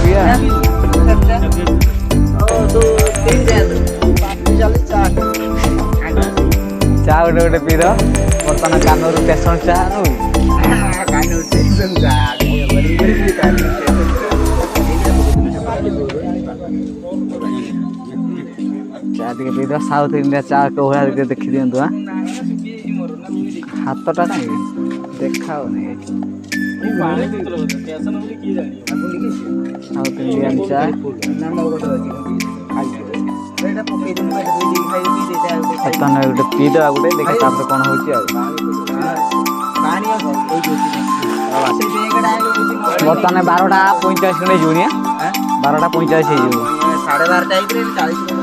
पिया चा गोटे गोटे पी दो बर्तमान कानूर टेसन चा चा टे पी दो साउथ इंडिया चा कहूँ देखी दिंतु हाँ हाथटा कहीं देखा साउथ इंडियन चा बर्तमान गोटे पी दे गोटे देखा तापर कौन हो बर्तमान 12:45 खंडे जीवन 12:45 साढ़े 12 40